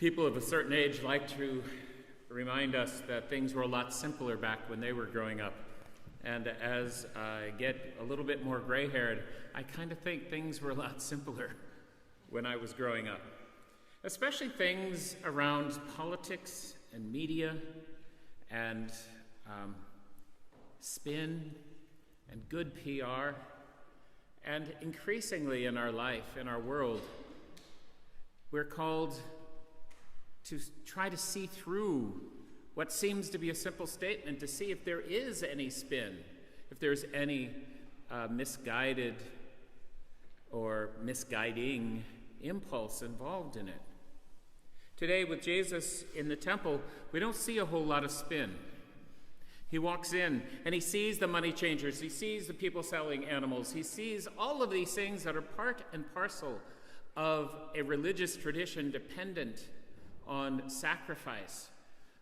People of a certain age like to remind us that things were a lot simpler back when they were growing up. And as I get a little bit more gray-haired, I kind of think things were a lot simpler when I was growing up. Especially things around politics and media and spin and good PR. And increasingly in our life, in our world, we're called to try to see through what seems to be a simple statement, to see if there is any spin, if there's any misguided or misguiding impulse involved in it. Today, with Jesus in the temple, we don't see a whole lot of spin. He walks in and he sees the money changers, he sees the people selling animals, he sees all of these things that are part and parcel of a religious tradition dependent on sacrifice,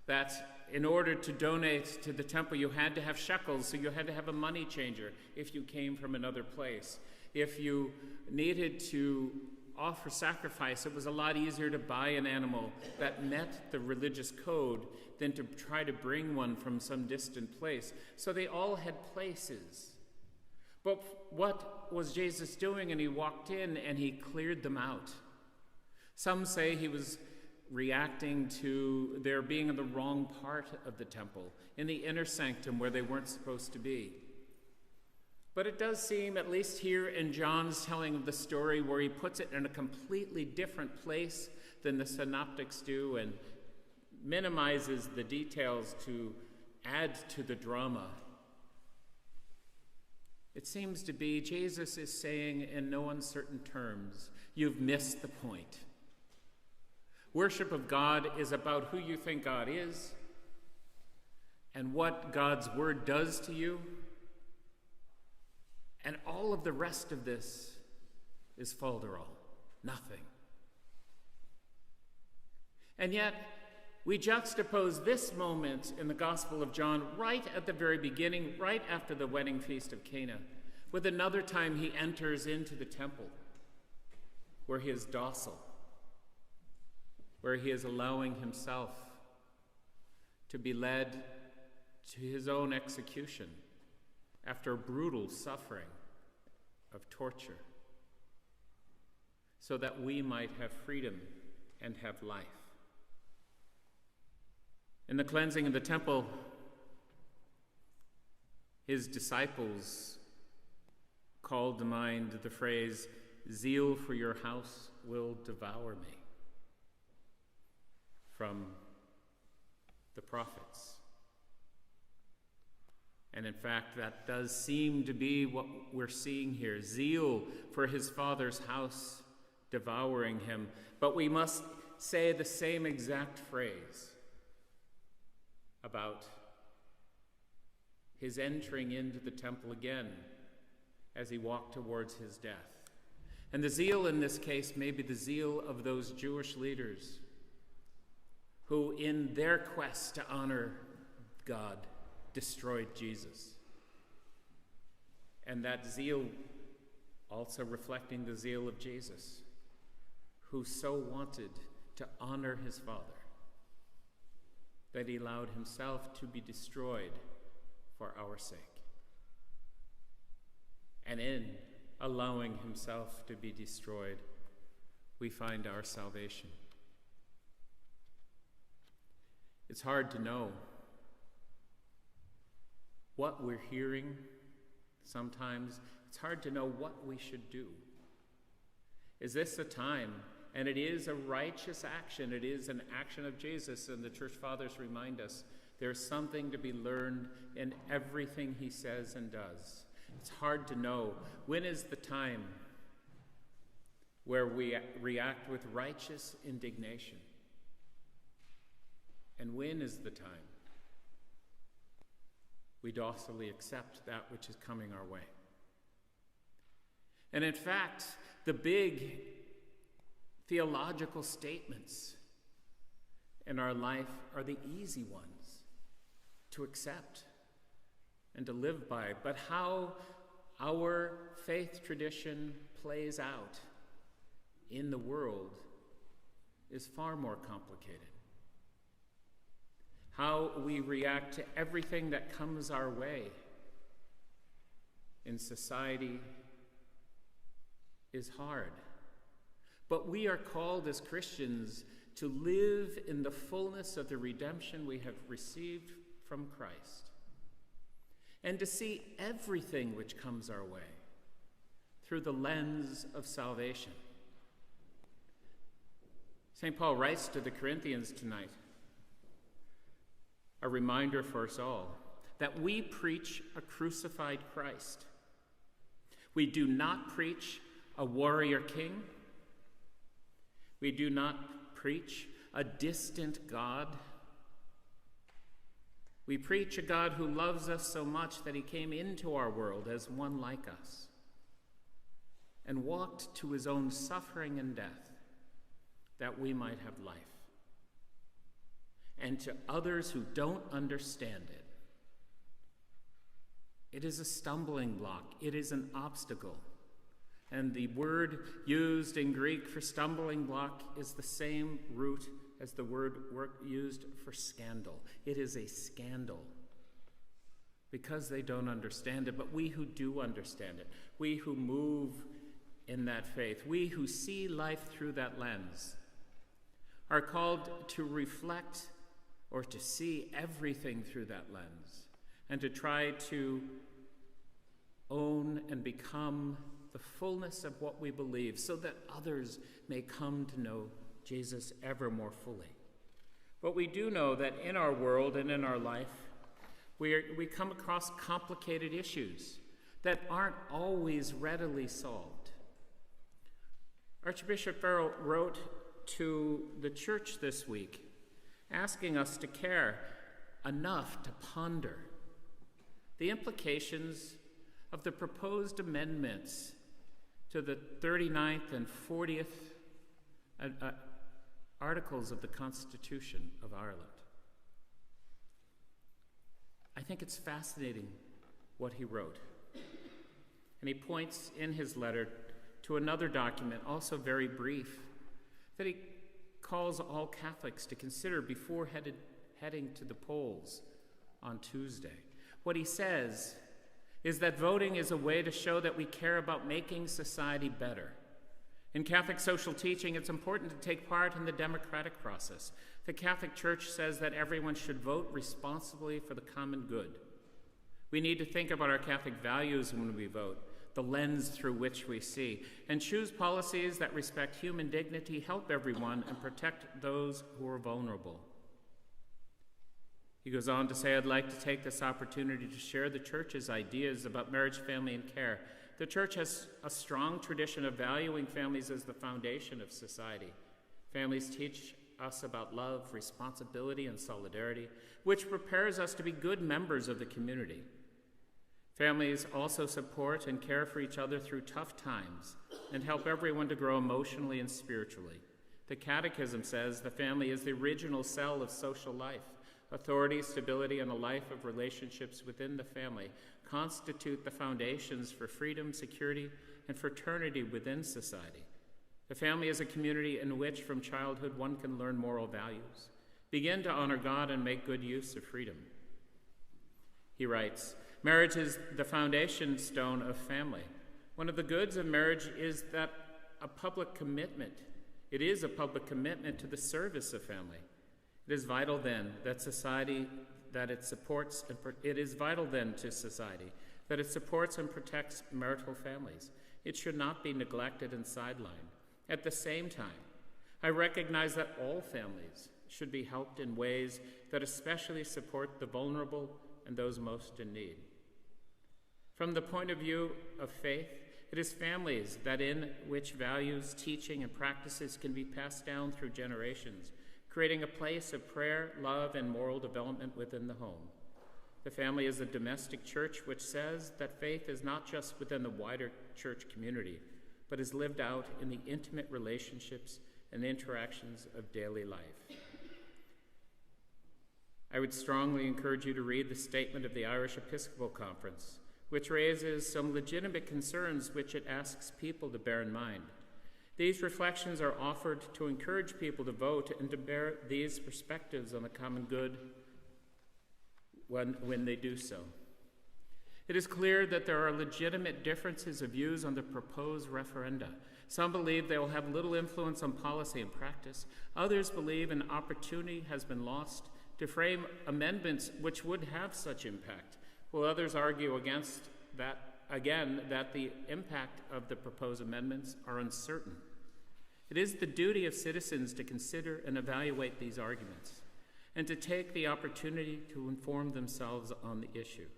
that in order to donate to the temple you had to have shekels, so you had to have a money changer if you came from another place. If you needed to offer sacrifice, it was a lot easier to buy an animal that met the religious code than to try to bring one from some distant place. So they all had places. But what was Jesus doing? And he walked in and he cleared them out. Some say he was reacting to their being in the wrong part of the temple, in the inner sanctum where they weren't supposed to be. But it does seem, at least here in John's telling of the story, where he puts it in a completely different place than the synoptics do and minimizes the details to add to the drama. It seems to be Jesus is saying in no uncertain terms, you've missed the point. Worship of God is about who you think God is and what God's word does to you. And all of the rest of this is falderall, nothing. And yet, we juxtapose this moment in the Gospel of John right at the very beginning, right after the wedding feast of Cana, with another time he enters into the temple where he is docile, where he is allowing himself to be led to his own execution after brutal suffering of torture, so that we might have freedom and have life. In the cleansing of the temple, his disciples called to mind the phrase, "Zeal for your house will devour me," from the prophets. And in fact, that does seem to be what we're seeing here. Zeal for his Father's house devouring him. But we must say the same exact phrase about his entering into the temple again as he walked towards his death. And the zeal in this case may be the zeal of those Jewish leaders who, in their quest to honor God, destroyed Jesus. And that zeal also reflecting the zeal of Jesus, who so wanted to honor his Father that he allowed himself to be destroyed for our sake. And in allowing himself to be destroyed, we find our salvation. It's hard to know what we're hearing. Sometimes it's hard to know what we should do. Is this a time? And it is a righteous action. It is an action of Jesus, and the church fathers remind us there's something to be learned in everything he says and does. It's hard to know. When is the time where we react with righteous indignation? And when is the time we docilely accept that which is coming our way? And in fact, the big theological statements in our life are the easy ones to accept and to live by. But how our faith tradition plays out in the world is far more complicated. How we react to everything that comes our way in society is hard. But we are called as Christians to live in the fullness of the redemption we have received from Christ, and to see everything which comes our way through the lens of salvation. St. Paul writes to the Corinthians tonight, a reminder for us all that we preach a crucified Christ. We do not preach a warrior king. We do not preach a distant God. We preach a God who loves us so much that he came into our world as one like us and walked to his own suffering and death that we might have life. And to others who don't understand it, it is a stumbling block. It is an obstacle. And the word used in Greek for stumbling block is the same root as the word used for scandal. It is a scandal because they don't understand it. But we who do understand it, we who move in that faith, we who see life through that lens, are called to reflect or to see everything through that lens and to try to own and become the fullness of what we believe so that others may come to know Jesus ever more fully. But we do know that in our world and in our life, we come across complicated issues that aren't always readily solved. Archbishop Farrell wrote to the church this week, asking us to care enough to ponder the implications of the proposed amendments to the 39th and 40th articles of the Constitution of Ireland. I think it's fascinating what he wrote. And he points in his letter to another document, also very brief, that he calls all Catholics to consider before heading to the polls on Tuesday. What he says is that voting is a way to show that we care about making society better. In Catholic social teaching, it's important to take part in the democratic process. The Catholic Church says that everyone should vote responsibly for the common good. We need to think about our Catholic values when we vote, the lens through which we see, and choose policies that respect human dignity, help everyone, and protect those who are vulnerable. He goes on to say, I'd like to take this opportunity to share the Church's ideas about marriage, family, and care. The Church has a strong tradition of valuing families as the foundation of society. Families teach us about love, responsibility, and solidarity, which prepares us to be good members of the community. Families also support and care for each other through tough times and help everyone to grow emotionally and spiritually. The Catechism says the family is the original cell of social life. Authority, stability, and a life of relationships within the family constitute the foundations for freedom, security, and fraternity within society. The family is a community in which, from childhood, one can learn moral values, begin to honor God, and make good use of freedom. He writes, marriage is the foundation stone of family. One of the goods of marriage is that a public commitment. It is a public commitment to the service of family. It is vital then that society that it supports. It is vital then to society that it supports and protects marital families. It should not be neglected and sidelined. At the same time, I recognize that all families should be helped in ways that especially support the vulnerable and those most in need. From the point of view of faith, it is families that in which values, teaching, and practices can be passed down through generations, creating a place of prayer, love, and moral development within the home. The family is a domestic church which says that faith is not just within the wider church community, but is lived out in the intimate relationships and interactions of daily life. I would strongly encourage you to read the statement of the Irish Episcopal Conference, which raises some legitimate concerns which it asks people to bear in mind. These reflections are offered to encourage people to vote and to bear these perspectives on the common good when they do so. It is clear that there are legitimate differences of views on the proposed referenda. Some believe they will have little influence on policy and practice. Others believe an opportunity has been lost to frame amendments which would have such impact, while others argue against that, again, that the impact of the proposed amendments are uncertain. It is the duty of citizens to consider and evaluate these arguments and to take the opportunity to inform themselves on the issue.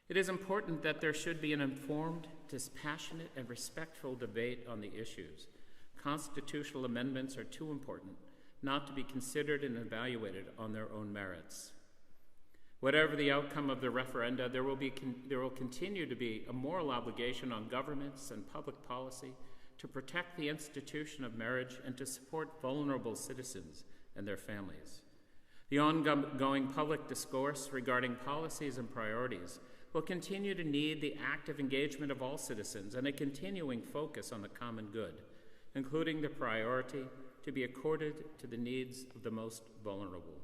It is important that there should be an informed, dispassionate, and respectful debate on the issues. Constitutional amendments are too important not to be considered and evaluated on their own merits. Whatever the outcome of the referenda, there will continue to be a moral obligation on governments and public policy to protect the institution of marriage and to support vulnerable citizens and their families. The ongoing public discourse regarding policies and priorities will continue to need the active engagement of all citizens and a continuing focus on the common good, including the priority to be accorded to the needs of the most vulnerable.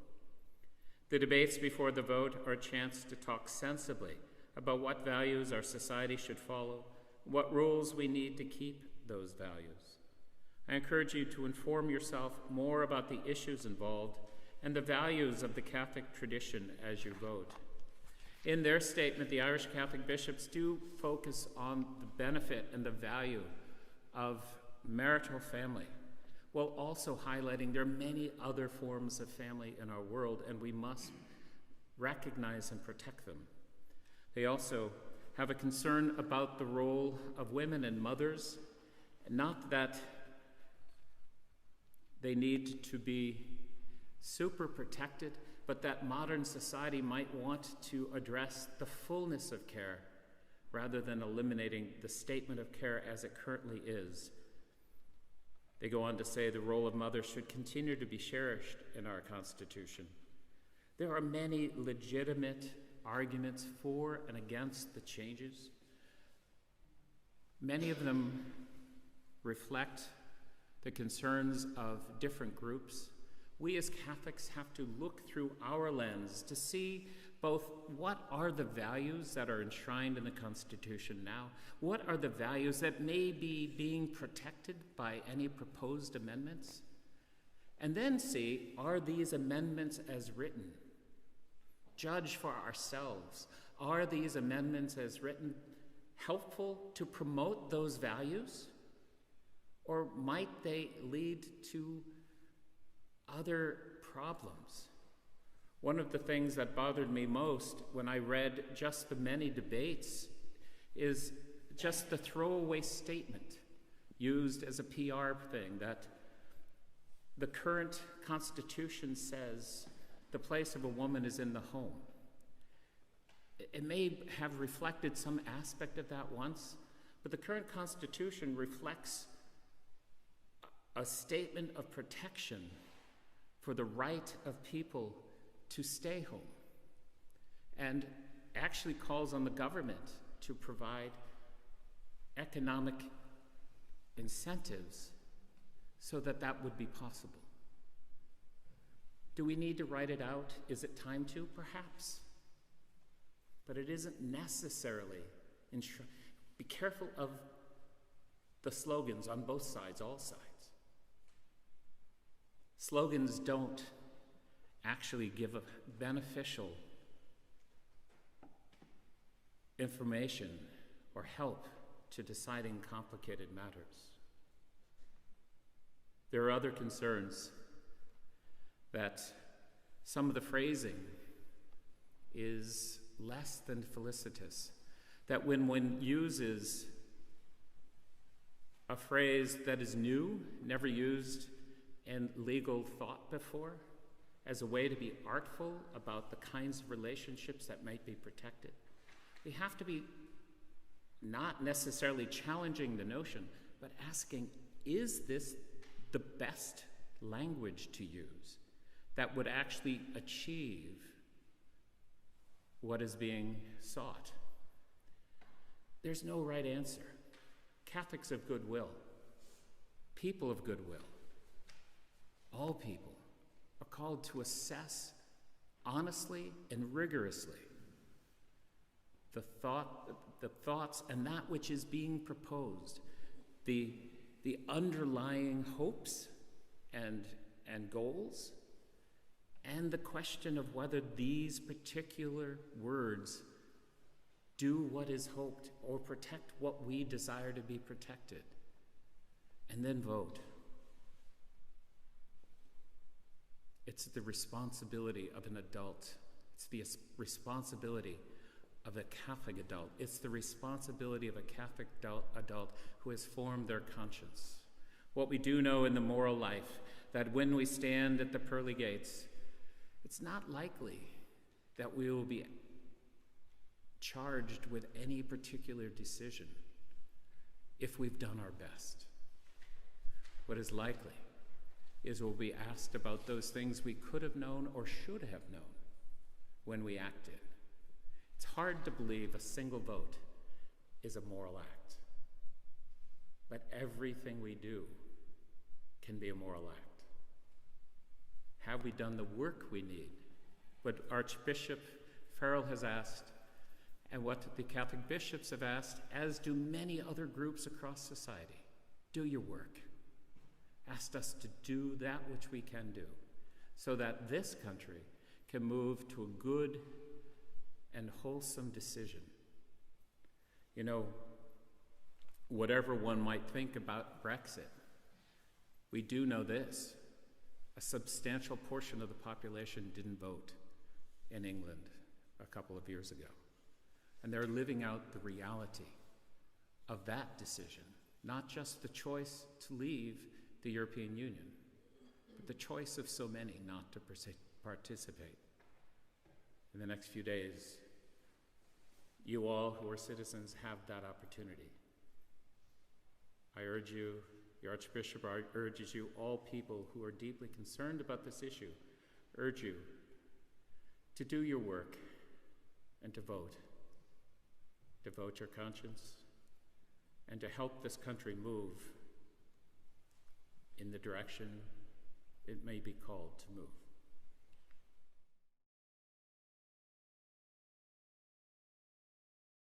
The debates before the vote are a chance to talk sensibly about what values our society should follow, what rules we need to keep those values. I encourage you to inform yourself more about the issues involved and the values of the Catholic tradition as you vote. In their statement, the Irish Catholic bishops do focus on the benefit and the value of marital family, while also highlighting there are many other forms of family in our world, and we must recognize and protect them. They also have a concern about the role of women and mothers, not that they need to be super protected, but that modern society might want to address the fullness of care rather than eliminating the statement of care as it currently is. They go on to say the role of mothers should continue to be cherished in our Constitution. There are many legitimate arguments for and against the changes. Many of them reflect the concerns of different groups. We as Catholics have to look through our lens to see both what are the values that are enshrined in the Constitution now, what are the values that may be being protected by any proposed amendments, and then see, are these amendments as written? Judge for ourselves. Are these amendments as written helpful to promote those values? Or might they lead to other problems? One of the things that bothered me most when I read just the many debates is just the throwaway statement used as a PR thing that the current Constitution says the place of a woman is in the home. It may have reflected some aspect of that once, but the current Constitution reflects a statement of protection for the right of people to stay home, and actually calls on the government to provide economic incentives so that that would be possible. Do we need to write it out? Is it time to? Perhaps. But it isn't necessarily. Be careful of the slogans on both sides, all sides. Slogans don't actually give a beneficial information or help to deciding complicated matters. There are other concerns that some of the phrasing is less than felicitous, that when one uses a phrase that is new, never used in legal thought before, as a way to be artful about the kinds of relationships that might be protected, we have to be not necessarily challenging the notion, but asking, is this the best language to use that would actually achieve what is being sought? There's no right answer. Catholics of goodwill people of goodwill, all people, are called to assess honestly and rigorously the thoughts and that which is being proposed, the underlying hopes and goals, and the question of whether these particular words do what is hoped or protect what we desire to be protected, and then vote. It's the responsibility of an adult. It's the responsibility of a Catholic adult. It's the responsibility of a Catholic adult who has formed their conscience. What we do know in the moral life, that when we stand at the pearly gates, it's not likely that we will be charged with any particular decision if we've done our best. What is likely is we'll be asked about those things we could have known or should have known when we acted. It's hard to believe a single vote is a moral act, but everything we do can be a moral act. Have we done the work we need? What Archbishop Farrell has asked, and what the Catholic bishops have asked, as do many other groups across society. Do your work. Asked us to do that which we can do, so that this country can move to a good and wholesome decision. You know, whatever one might think about Brexit, we do know this. A substantial portion of the population didn't vote in England a couple of years ago. And they're living out the reality of that decision, not just the choice to leave the European Union, but the choice of so many not to participate. In the next few days, you all who are citizens have that opportunity. I urge you, the Archbishop urges you, all people who are deeply concerned about this issue, urge you to do your work and to vote. Devote your conscience and to help this country move in the direction it may be called to move.